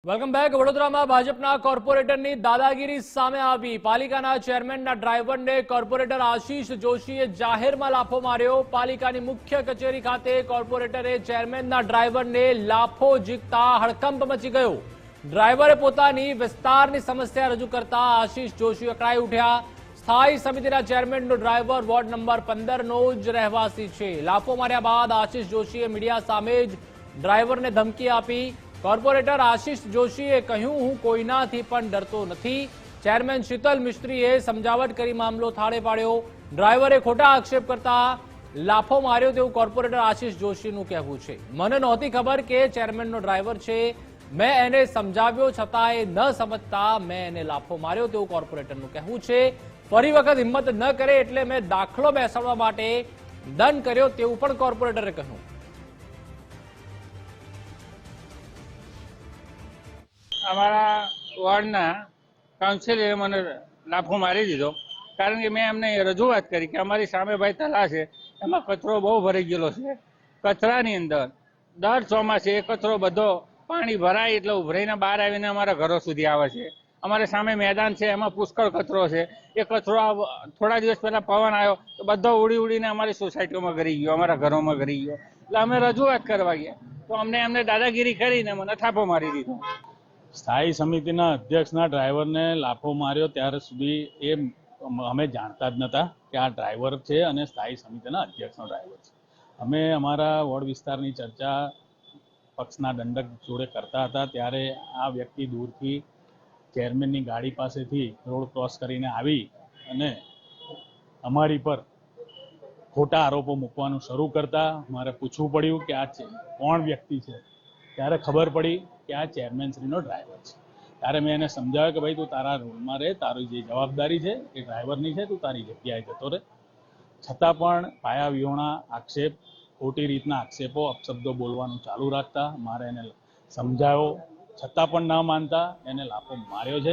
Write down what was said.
Welcome back. વડોદરામાં ભાજપના કોર્પોરેટરની દાદાગીરી સામે આવી। પાલિકાના ચેરમેનના ડ્રાઈવરને કોર્પોરેટર આશીષ જોશીએ જાહેરમાં લાફો માર્યો। પાલિકાની મુખ્ય કચેરી ખાતે કોર્પોરેટરે ચેરમેનના ડ્રાઈવરને લાફો ઝીકતા હડકંપ મચી ગયો। ડ્રાઈવરે પોતાની વિસ્તારની સમસ્યા રજૂ કરતા આશીષ જોશી અકળાઈ ઉઠ્યા। સ્થાયી સમિતિના ચેરમેનનો ડ્રાઈવર વોર્ડ નંબર 15નો જ રહેવાસી છે। લાફો માર્યા બાદ આશીષ જોશીએ મીડિયા સામે જ ડ્રાઈવરને ધમકી આપી। કોર્પોરેટર આશીષ જોશીએ કહ્યું, હું કોઈનાથી પણ ડરતો નથી। ચેરમેન શીતલ મિસ્ત્રીએ સમજાવટ કરી મામલો થાળે પાડ્યો। ડ્રાઈવરે ખોટા આક્ષેપ કરતા લાફો માર્યો તેવું કોર્પોરેટર આશીષ જોશીનું કહેવું છે। મને નહોતી ખબર કે ચેરમેનનો ડ્રાઈવર છે। મેં એને સમજાવ્યો છતાં એ ન સમજતા મેં એને લાફો માર્યો તેવું કોર્પોરેટરનું કહેવું છે। ફરી વખત હિંમત ન કરે એટલે મેં દાખલો બેસાડવા માટે દંડ કર્યો તેવું પણ કોર્પોરેટરે કહ્યું। અમારા વોર્ડના કાઉન્સિલરે મને લાફો મારી દીધો, કારણ કે મેં એમને રજૂઆત કરી કે અમારી સામે ભાઈ તળા છે, એમાં કચરો બહુ ભરાઈ ગયેલો છે। કચરાની અંદર દર ચોમાસે એ કચરો બધો પાણી ભરાય એટલે ઉભરાઈને બહાર આવીને અમારા ઘરો સુધી આવે છે। અમારે સામે મેદાન છે, એમાં પુષ્કળ કચરો છે। એ કચરો થોડા દિવસ પહેલા પવન આવ્યો તો બધો ઉડી ઉડીને અમારી સોસાયટીઓમાં ગરી ગયો, અમારા ઘરોમાં ગરી ગયો। એટલે અમે રજૂઆત કરવા ગયા તો એમને દાદાગીરી કરીને મને થાપો મારી દીધો। સ્થાયી સમિતિના અધ્યક્ષના ડ્રાઈવરને લાફો માર્યો ત્યારે સુધી એ અમે જાણતા જ નહોતા કે આ ડ્રાઈવર છે અને સ્થાયી સમિતિના અધ્યક્ષનો ડ્રાઈવર છે। અમે અમારા વોર્ડ વિસ્તારની ચર્ચા પક્ષના દંડક જોડે કરતા હતા ત્યારે આ વ્યક્તિ દૂરથી ચેરમેનની ગાડી પાસેથી રોડ ક્રોસ કરીને આવી અને અમારી પર ખોટા આરોપો મૂકવાનું શરૂ કરતા મારે પૂછવું પડ્યું કે આ કોણ વ્યક્તિ છે। ત્યારે ખબર પડી કે આ ચેરમેનશ્રીનો ડ્રાઈવર છે। ત્યારે મેં એને સમજાવ્યો કે ભાઈ તું તારા રોલમાં રહે, તારી જે જવાબદારી છે એ ડ્રાઈવરની છે, તું તારી જગ્યાએ જતો રહે। છતાં પણ પાયા વિહોણા આક્ષેપ, ખોટી રીતના આક્ષેપો, અપશબ્દો બોલવાનું ચાલુ રાખતા મારે એને સમજાવ્યો, છતાં પણ ન માનતા એને લાફો માર્યો છે।